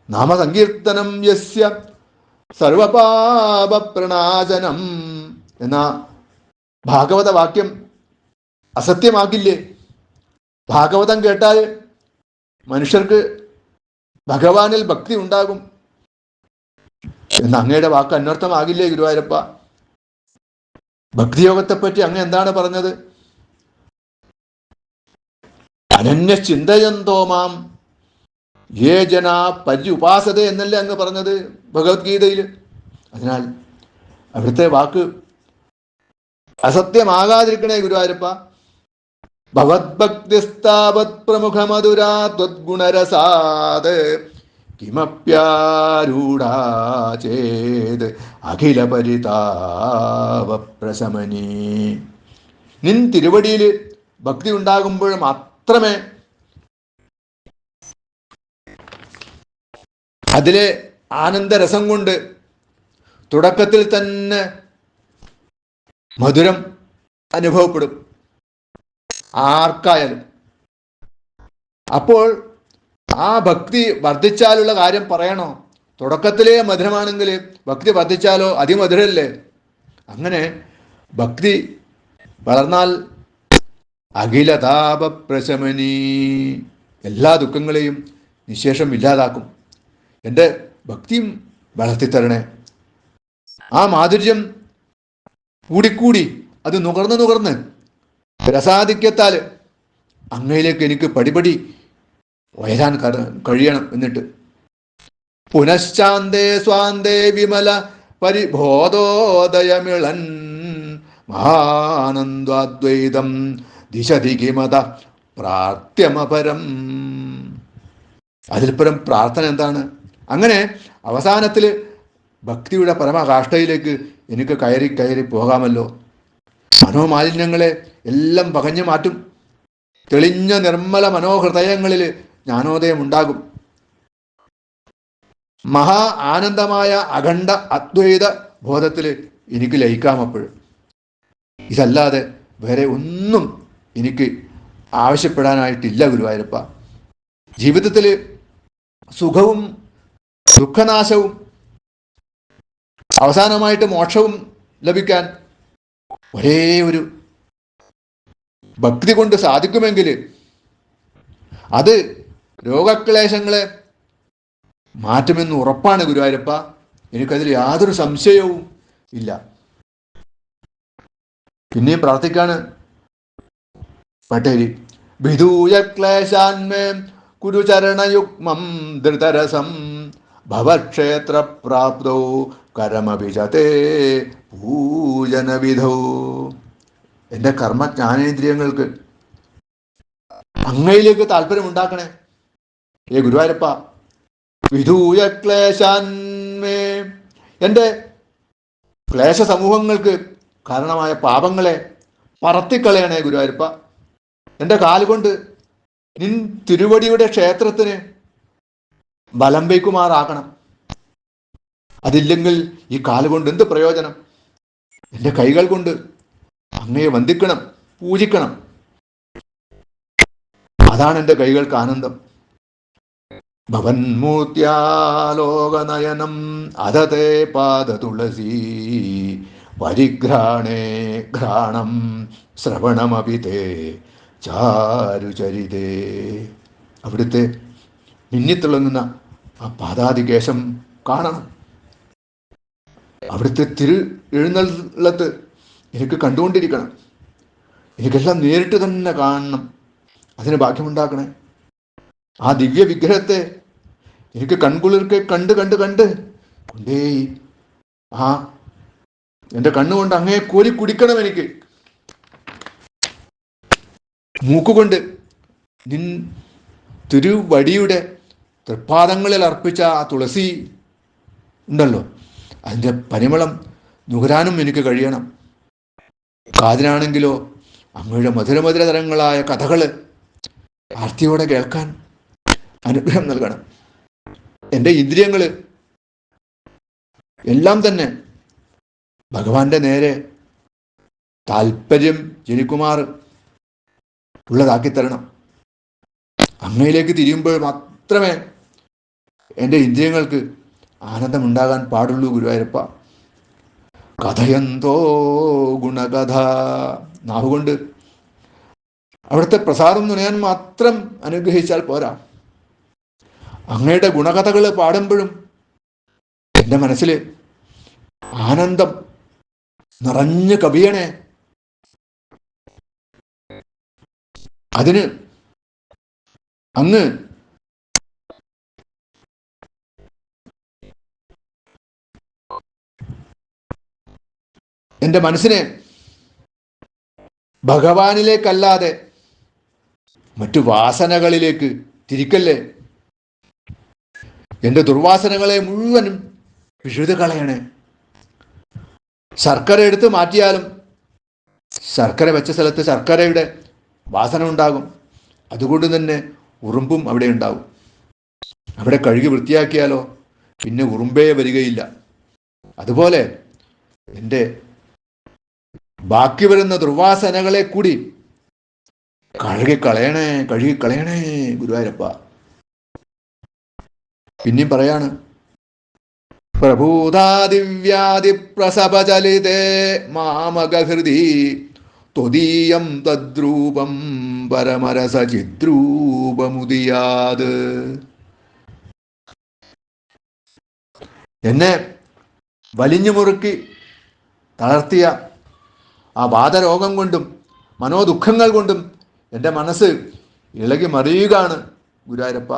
നാമസങ്കീർത്തനം യസ്യ സർവപാപ പ്രണാശനം എന്ന ഭാഗവത വാക്യം അസത്യമാക്കില്ലേ? ഭാഗവതം കേട്ടാൽ മനുഷ്യർക്ക് ഭഗവാനിൽ ഭക്തി ഉണ്ടാകും എന്ന് അങ്ങയുടെ വാക്ക് അന്വർത്ഥമാകില്ലേ ഗുരുവായൂരപ്പ? ഭക്തിയോഗത്തെപ്പറ്റി അങ്ങ് എന്താണ് പറഞ്ഞത്? അനന്യ ചിന്തയന്തോ മാം യേ ജനാ പര്യുപാസത എന്നല്ലേ അങ്ങ് പറഞ്ഞത് ഭഗവത്ഗീതയിൽ. അതിനാൽ അവിടുത്തെ വാക്ക് അസത്യമാകാതിരിക്കണേ ഗുരുവായൂരപ്പ. ഭവദ്ഭക്തിസ്താവത് പ്രമുഖമധുരാ ത്വദ്ഗുണരസാത് കിമപ്യാരൂഢാ ചേത് അഖില പരിതാപ പ്രശമനീ. നിൻ തിരുവടിയിൽ ഭക്തി ഉണ്ടാകുമ്പോൾ മാത്രമേ അതിലെ ആനന്ദരസം കൊണ്ട് തുടക്കത്തിൽ തന്നെ മധുരം അനുഭവപ്പെടും ആർക്കായാലും. അപ്പോൾ ആ ഭക്തി വർദ്ധിച്ചാലുള്ള കാര്യം പറയണോ? തുടക്കത്തിലേ മധുരമാണെങ്കിൽ ഭക്തി വർദ്ധിച്ചാലോ അതിമധുരല്ലേ? അങ്ങനെ ഭക്തി വളർന്നാൽ അഖിലതാപ പ്രശമനീ, എല്ലാ ദുഃഖങ്ങളെയും നിശേഷം ഇല്ലാതാക്കും. എൻ്റെ ഭക്തിയും വളർത്തിത്തരണേ. ആ മാധുര്യം കൂടിക്കൂടി അത് നുകർന്ന് രസാധിക്യത്താൽ അങ്ങയിലേക്ക് എനിക്ക് പടിപടി ഉയരാൻ കഴിയണം. എന്നിട്ട് പുനശ്ചാന്തേ സ്വാന്തേ വിമല പരിബോധോദയമിളൻ മഹാനന്ദാദ്വൈതം ദിശതി കിമത പ്രാർത്യമപരം. അതിൽപ്പുറം പ്രാർത്ഥന എന്താണ്? അങ്ങനെ അവസാനത്തിൽ ഭക്തിയുടെ പരമകാഷ്ഠയിലേക്ക് എനിക്ക് കയറി പോകാമല്ലോ. മനോമാലിന്യങ്ങളെ എല്ലാം പകഞ്ഞു മാറ്റും. തെളിഞ്ഞ നിർമ്മല മനോഹൃദയങ്ങളിൽ ജ്ഞാനോദയം ഉണ്ടാകും. മഹാ ആനന്ദമായ അഖണ്ഡ അദ്വൈത ബോധത്തിൽ എനിക്ക് ലയിക്കാമപ്പോഴും. ഇതല്ലാതെ വേറെ ഒന്നും എനിക്ക് ആവശ്യപ്പെടാനായിട്ടില്ല ഗുരുവായൂരപ്പ. ജീവിതത്തിൽ സുഖവും ദുഃഖനാശവും അവസാനമായിട്ട് മോക്ഷവും ലഭിക്കാൻ ഒരേ ഒരു ഭക്തി കൊണ്ട് സാധിക്കുമെങ്കിൽ അത് രോഗക്ലേശങ്ങളെ മാറ്റുമെന്ന് ഉറപ്പാണ് ഗുരുവായൂരപ്പ. എനിക്കതിൽ യാതൊരു സംശയവും ഇല്ല. പിന്നെയും പ്രാർത്ഥിക്കാണ് പട്ടേരി. വിദൂയ ക്ലേശാന്മേ കുരുചരണയുഗ്മം ധൃതരസം ഭവക്ഷേത്ര പ്രാപ്തോ കരമഭിജതേ പൂജനവിധോ. എൻ്റെ കർമ്മജ്ഞാനേന്ദ്രിയങ്ങൾക്ക് അങ്ങയിലേക്ക് താല്പര്യമുണ്ടാക്കണേ ഗുരുവായൂരപ്പ. വിദൂയ ക്ലേശാന്മേ, എൻ്റെ ക്ലേശ സമൂഹങ്ങൾക്ക് കാരണമായ പാപങ്ങളെ പറത്തിക്കളയണേ ഗുരുവായൂരപ്പ. എൻ്റെ കാലുകൊണ്ട് നിൻ തിരുവടിയുടെ ക്ഷേത്രത്തിന് ബലം വയ്ക്കുമാറാക്കണം. അതില്ലെങ്കിൽ ഈ കാലുകൊണ്ട് എന്ത് പ്രയോജനം? എൻ്റെ കൈകൾ കൊണ്ട് അങ്ങയെ വന്ദിക്കണം, പൂജിക്കണം. അതാണ് എൻ്റെ കൈകൾക്ക് ആനന്ദം. ഭവന്മൂർത്യാലോകനയനം അധതേ പാദ തുളസി പരിഘ്രാണേ ഘ്രാണം ശ്രവണമപിതേ ചാരുചരിതേ. അവിടുത്തെ മിന്നിത്തിളങ്ങുന്ന ആ പാദാതികേശം കാണണം. അവിടുത്തെ എഴുന്നള്ളത്ത് എനിക്ക് കണ്ടുകൊണ്ടിരിക്കണം. എനിക്കെല്ലാം നേരിട്ട് തന്നെ കാണണം. അതിന് ഭാഗ്യമുണ്ടാക്കണേ. ആ ദിവ്യ വിഗ്രഹത്തെ എനിക്ക് കൺകുളിർക്കെ കണ്ട് കണ്ട് കണ്ട് കൊണ്ടേ ആ എൻ്റെ കണ്ണുകൊണ്ട് അങ്ങേ കോരി കുടിക്കണം. എനിക്ക് മൂക്കുകൊണ്ട് നിൻ തിരുവടിയുടെ തൃപ്പാദങ്ങളിൽ അർപ്പിച്ച ആ തുളസി ഉണ്ടല്ലോ, അതിൻ്റെ പരിമളം നുകരാനും എനിക്ക് കഴിയണം. കാതിനാണെങ്കിലോ അങ്ങയുടെ മധുരമധുരതരങ്ങളായ കഥകൾ ആർത്തിയോടെ കേൾക്കാൻ അനുഗ്രഹം നൽകണം. എൻ്റെ ഇന്ദ്രിയങ്ങൾ എല്ലാം തന്നെ ഭഗവാന്റെ നേരെ താല്പര്യം ജനിക്കുമാർ ഉള്ളതാക്കി തരണം. അങ്ങയിലേക്ക് തിരിയുമ്പോൾ മാത്രമേ എൻ്റെ ഇന്ദ്രിയങ്ങൾക്ക് ആനന്ദമുണ്ടാകാൻ പാടുള്ളൂ ഗുരുവായൂരപ്പ. കഥയന്തോ ഗുണകഥ. നാവുകൊണ്ട് അവിടുത്തെ പ്രസാദം നുണയാൻ മാത്രം അനുഗ്രഹിച്ചാൽ പോരാ. അങ്ങയുടെ ഗുണകഥകൾ പാടുമ്പോഴും എൻ്റെ മനസ്സിൽ ആനന്ദം നിറഞ്ഞു കവിയണേ. അതിന് അങ്ങ് എൻ്റെ മനസ്സിനെ ഭഗവാനിലേക്കല്ലാതെ മറ്റു വാസനകളിലേക്ക് തിരിക്കല്ലേ. എൻ്റെ ദുർവാസനകളെ മുഴുവനും പിഴുതു കളയണേ. ശർക്കര എടുത്ത് മാറ്റിയാലും ശർക്കര വെച്ച സ്ഥലത്ത് ശർക്കരയുടെ വാസന ഉണ്ടാകും. അതുകൊണ്ട് തന്നെ ഉറുമ്പും അവിടെ ഉണ്ടാകും. അവിടെ കഴുകി വൃത്തിയാക്കിയാലോ പിന്നെ ഉറുമ്പേ വരികയില്ല. അതുപോലെ എൻ്റെ ബാക്കി വരുന്ന ദുർവാസനകളെ കൂടി കഴുകിക്കളയണേ ഗുരുവായൂരപ്പ. പിന്നെയും പറയാണ്, പ്രഭൂതാദിവ്യാദി പ്രസവചലിതേ മാമകഹൃതി ത്വദീയം തദ്രൂപം പരമരസചിദ്രൂപമുദിയാത്. എന്നെ വലിഞ്ഞു മുറുക്കി തളർത്തിയ ആ വാദരോഗം കൊണ്ടും മനോദുഃഖങ്ങൾ കൊണ്ടും എൻ്റെ മനസ്സ് ഇളകി മറിയുകയാണ് ഗുരുവായൂരപ്പ.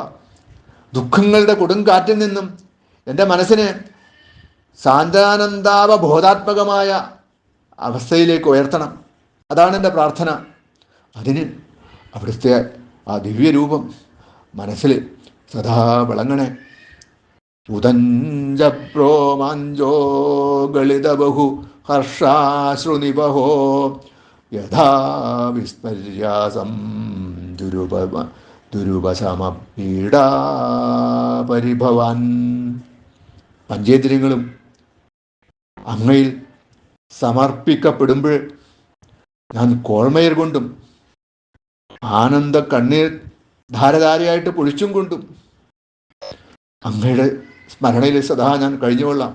ദുഃഖങ്ങളുടെ കൊടുങ്കാറ്റിൽ നിന്നും എൻ്റെ മനസ്സിനെ സാന്ദ്രാനന്ദാവബോധാത്മകമായ അവസ്ഥയിലേക്ക് ഉയർത്തണം. അതാണ് എൻ്റെ പ്രാർത്ഥന. അതിന് അവിടുത്തെ ആ ദിവ്യരൂപം മനസ്സിൽ സദാ വിളങ്ങണേ. ഉദഞ്ചപ്രോമാഞ്ചോ ഗളിതബഹു ഹർഷാശ്രുനിബഹോ യഥാ വിസ്മര്യാസം ദുരുപശമപീഡാ പരിഭവാൻ. പഞ്ചേന്ദ്രിയങ്ങളും അങ്ങയിൽ സമർപ്പിക്കപ്പെടുമ്പോൾ ഞാൻ കോൾമയർ കൊണ്ടും ആനന്ദ കണ്ണീർ ധാരധാരയായിട്ട് പൊഴിച്ചും കൊണ്ടും അങ്ങയുടെ സ്മരണയിൽ സദാ ഞാൻ കഴിഞ്ഞുകൊള്ളാം.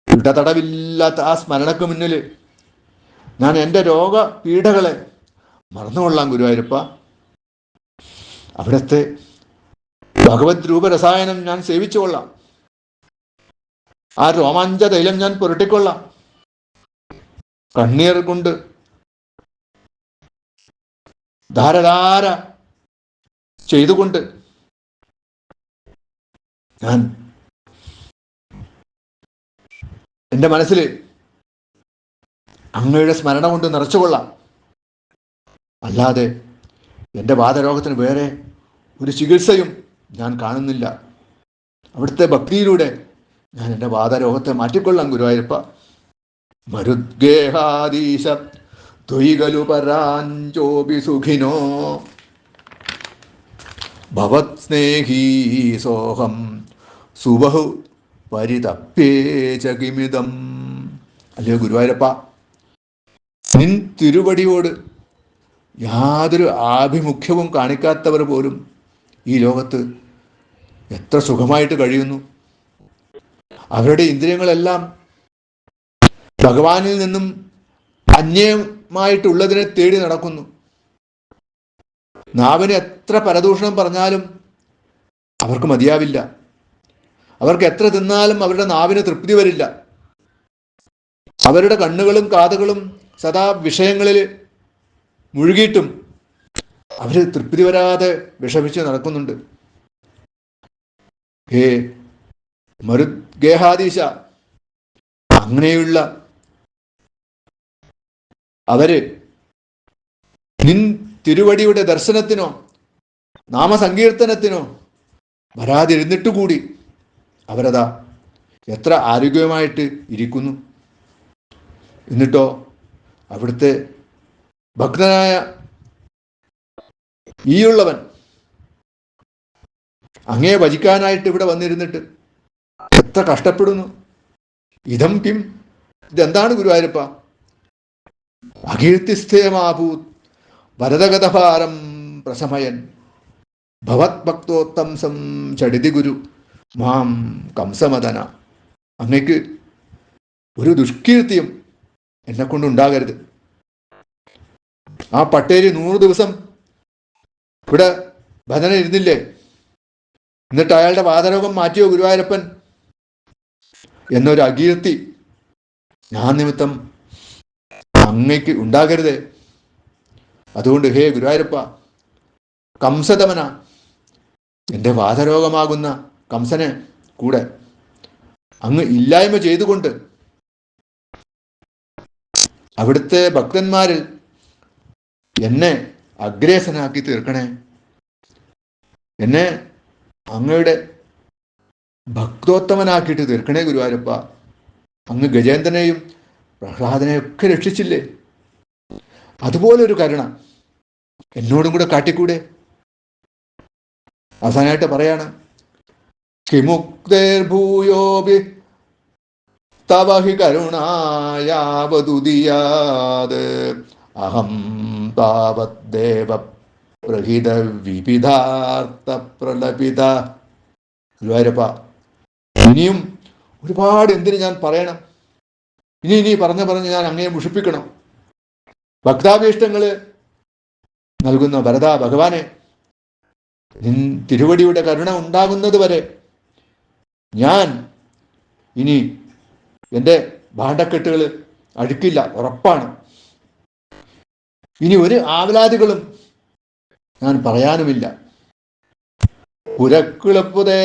ഇടതടവില്ലാത്ത ആ സ്മരണക്ക് മുന്നിൽ ഞാൻ എൻ്റെ രോഗപീഠകളെ മറന്നുകൊള്ളാം ഗുരുവായൂരപ്പ. അവിടുത്തെ ഭഗവത് രൂപരസായനം ഞാൻ സേവിച്ചു കൊള്ളാം. ആ രോമാഞ്ച തൈലം ഞാൻ പുരട്ടിക്കൊള്ളാം. കണ്ണീർ കൊണ്ട് ധാരധാര ചെയ്തുകൊണ്ട് ഞാൻ എൻ്റെ മനസ്സിൽ അങ്ങയുടെ സ്മരണ കൊണ്ട് നിറച്ചുകൊള്ളാം. അല്ലാതെ എൻ്റെ വാതരോഗത്തിന് വേറെ ഒരു ചികിത്സയും ഞാൻ കാണുന്നില്ല. അവിടുത്തെ ഭക്തിയിലൂടെ ഞാൻ എൻ്റെ വാതരോഗത്തെ മാറ്റിക്കൊള്ളാം ഗുരുവായൂരപ്പ. മരുദ്ഗേഹാദീശ ത്വയികലു പരാഞ്ചോപി സുഖിനോ ഭവത് സ്നേഹീ സോഹം സുബഹു പരിതപ്യേച കിമിതം. അല്ലയോ ഗുരുവായൂരപ്പ, നിൻ തിരുവടിയോട് യാതൊരു ആഭിമുഖ്യവും കാണിക്കാത്തവർ പോലും ഈ ലോകത്ത് എത്ര സുഖമായിട്ട് കഴിയുന്നു. അവരുടെ ഇന്ദ്രിയങ്ങളെല്ലാം ഭഗവാനിൽ നിന്നും അന്യമായിട്ടുള്ളതിനെ തേടി നടക്കുന്നു. നാവിന് എത്ര പരദൂഷണം പറഞ്ഞാലും അവർക്ക് മതിയാവില്ല. അവർക്ക് എത്ര തിന്നാലും അവരുടെ നാവിന് തൃപ്തി വരില്ല. അവരുടെ കണ്ണുകളും കാതുകളും സദാ വിഷയങ്ങളിൽ മുഴുകിയിട്ടും അവർ തൃപ്തി വരാതെ വിഷമിച്ച് നടക്കുന്നുണ്ട്. ഹേ മരുദ്ഗേഹാദീശ, അങ്ങനെയുള്ള അവര് നിൻ തിരുവടിയുടെ ദർശനത്തിനോ നാമസങ്കീർത്തനത്തിനോ വരാതിരുന്നിട്ടുകൂടി അവരതാ എത്ര ആരോഗ്യമായിട്ട് ഇരിക്കുന്നു. എന്നിട്ടോ അവിടുത്തെ ഭക്തനായ ഈയുള്ളവൻ അങ്ങേ ഭജിക്കാനായിട്ട് ഇവിടെ വന്നിരുന്നിട്ട് എത്ര കഷ്ടപ്പെടുന്നു. ഇതം കിം, ഇതെന്താണ് ഗുരുവായൂരപ്പ? അകീർത്തിസ്ഥേമാഭൂത് ഭരതഗതഭാരം പ്രശമയൻ ഭവത് ഭക്തോത്തംസം ചടിതി ഗുരു മാം കംസമദന. അങ്ങക്ക് ഒരു ദുഷ്കീർത്തിയും എന്നെ കൊണ്ടുണ്ടാകരുത്. ആ പട്ടേരി 100 ദിവസം ഇവിടെ ഭജന ഇരുന്നില്ലേ? എന്നിട്ട് അയാളുടെ വാതരോഗം മാറ്റിയോ ഗുരുവായൂരപ്പൻ? എന്നൊരു അകീർത്തി ഞാൻ നിമിത്തം അങ്ങയ്ക്ക് ഉണ്ടാകരുതേ. അതുകൊണ്ട് ഹേ ഗുരുവായൂരപ്പ, കംസദമന, എൻ്റെ വാതരോഗമാകുന്ന കംസനെ കൂടെ അങ്ങ് ഇല്ലായ്മ ചെയ്തുകൊണ്ട് അവിടുത്തെ ഭക്തന്മാരിൽ എന്നെ അഗ്രേസനാക്കി തീർക്കണേ. എന്നെ അങ്ങയുടെ ഭക്തോത്തമനാക്കിയിട്ട് തീർക്കണേ ഗുരുവായൂരപ്പ. അങ്ങ് ഗജേന്ദ്രനെയും പ്രഹ്ലാദനെയും ഒക്കെ രക്ഷിച്ചില്ലേ? അതുപോലൊരു കരുണ എന്നോടും കൂടെ കാട്ടിക്കൂടെ? അവസാനമായിട്ട് പറയാണ്, കിമുക്തേർഭൂയോപി തവ ഹി കരുണായാവതുദിയാത് അഹം താവദ്ദേവ പ്രഹിത വിപിധാർത്ഥ പ്രലപിത. ഗുരുവായൂരപ്പ, ഇനിയും ഒരുപാട് എന്തിന് ഞാൻ പറയണം? ഇനി പറഞ്ഞ് ഞാൻ അങ്ങയെ മുഷിപ്പിക്കണം. ഭക്താഭീഷ്ടങ്ങൾ നൽകുന്ന ഭരത ഭഗവാനെ, നിൻ തിരുവടിയുടെ കരുണ ഉണ്ടാകുന്നത് വരെ ഞാൻ ഇനി എൻ്റെ ഭാണ്ഡക്കെട്ടുകൾ അഴിക്കില്ല, ഉറപ്പാണ്. ഇനി ഒരു ആവലാദികളും ഞാൻ പറയാനുമില്ല. പുരക്കിളപ്പുതേ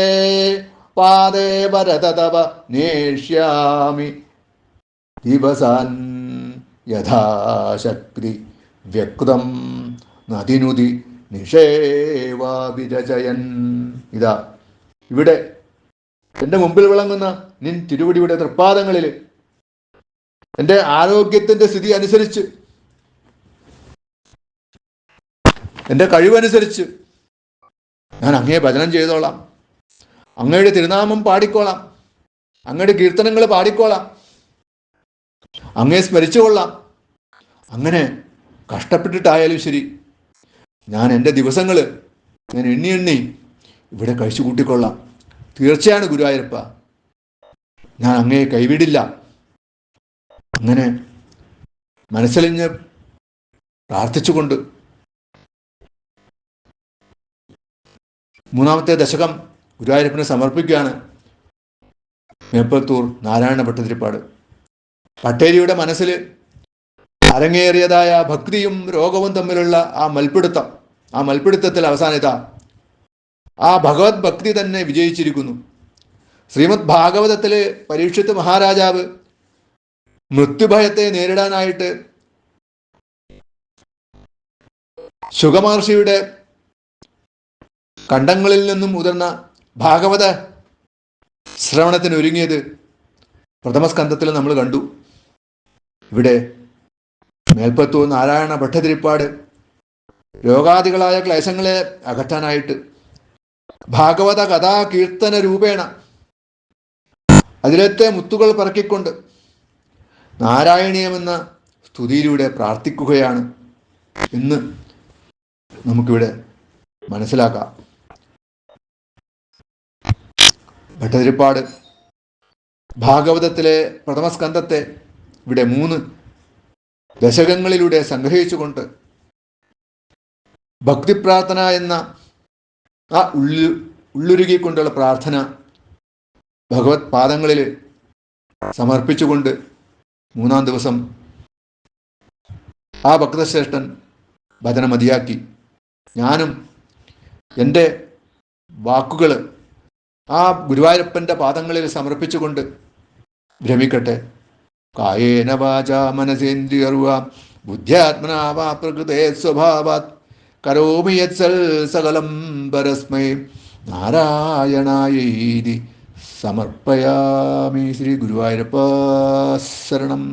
പാദേ ഭരതതവ നേഷ്യാമി ദിവസാൻ യഥാശക്തി വ്യക്തം നദിനുതി നിഷേവാ വിരചയൻ. ഇതാ ഇവിടെ എൻ്റെ മുമ്പിൽ വിളങ്ങുന്ന നിൻ തിരുവടിയുടെ തൃപ്പാദങ്ങളിൽ എൻ്റെ ആരോഗ്യത്തിൻ്റെ സ്ഥിതി അനുസരിച്ച്, എൻ്റെ കഴിവനുസരിച്ച് ഞാൻ അങ്ങയെ ഭജനം ചെയ്തോളാം, അങ്ങയുടെ തിരുനാമം പാടിക്കോളാം. അങ്ങയുടെ കീർത്തനങ്ങൾ പാടിക്കോളാം, അങ്ങേ സ്മരിച്ചുകൊള്ളാം. അങ്ങനെ കഷ്ടപ്പെട്ടിട്ടായാലും ശരി ഞാൻ എൻ്റെ ദിവസങ്ങൾ ഞാൻ എണ്ണി എണ്ണി ഇവിടെ കഴിച്ചു കൂട്ടിക്കൊള്ളാം. തീർച്ചയാണ് ഗുരുവായൂരപ്പ, ഞാൻ അങ്ങയെ കൈവിടില്ല. അങ്ങനെ മനസ്സലിഞ്ഞ് പ്രാർത്ഥിച്ചുകൊണ്ട് മൂന്നാമത്തെ ദശകം ഗുരുവായൂരപ്പനെ സമർപ്പിക്കുകയാണ് മേപ്പത്തൂർ നാരായണ ഭട്ടതിരിപ്പാട്. പട്ടേരിയുടെ മനസ്സിൽ അരങ്ങേറിയതായ ഭക്തിയും രോഗവും തമ്മിലുള്ള ആ മൽപ്പിടുത്തത്തിൽ അവസാനത ആ ഭഗവത് ഭക്തി തന്നെ വിജയിച്ചിരിക്കുന്നു. ശ്രീമദ് ഭാഗവതത്തില് പരീക്ഷിത്ത് മഹാരാജാവ് മൃത്യുഭയത്തെ നേരിടാനായിട്ട് ശുഗമഹർഷിയുടെ കണ്ടങ്ങളിൽ നിന്നും ഉതിർന്ന ഭാഗവത ശ്രവണത്തിന് ഒരുങ്ങിയത് പ്രഥമസ്കന്ധത്തിൽ നമ്മൾ കണ്ടു. ഇവിടെ മേൽപ്പത്തൂർ നാരായണ ഭട്ടതിരിപ്പാട് രോഗാദികളായ ക്ലേശങ്ങളെ അകറ്റാനായിട്ട് ഭാഗവത കഥാ കീർത്തന രൂപേണ അതിലത്തെ മുത്തുകൾ പറക്കിക്കൊണ്ട് നാരായണീയമെന്ന സ്തുതിയിലൂടെ പ്രാർത്ഥിക്കുകയാണ് എന്ന് നമുക്കിവിടെ മനസ്സിലാക്കാം. ഭട്ടതിരിപ്പാട് ഭാഗവതത്തിലെ പ്രഥമസ്കന്ധത്തെ ഇവിടെ 3 ദശകങ്ങളിലൂടെ സംഗ്രഹിച്ചുകൊണ്ട് ഭക്തിപ്രാർത്ഥന എന്ന ആ ഉള്ളുരുകിക്കൊണ്ടുള്ള പ്രാർത്ഥന ഭഗവത് പാദങ്ങളിൽ സമർപ്പിച്ചുകൊണ്ട് 3-ാം ദിവസം ആ ഭക്തശ്രേഷ്ഠൻ ഭജന മതിയാക്കി. ഞാനും എൻ്റെ വാക്കുകൾ ആ ഗുരുവായൂരപ്പൻ്റെ പാദങ്ങളിൽ സമർപ്പിച്ചുകൊണ്ട് ഭ്രമിക്കട്ടെ. കായേന വാചാ മനസേന്ദ്രിയർവാ ബുദ്ധ്യാത്മനാ വാ പ്രകൃതേ സ്വഭാവാത് കരോമി യത്സൽ സകലം പരസ്മൈ നാരായണായേതി സമർപ്പയാമി. ശ്രീ ഗുരുവായൂരപ്പ ശരണം.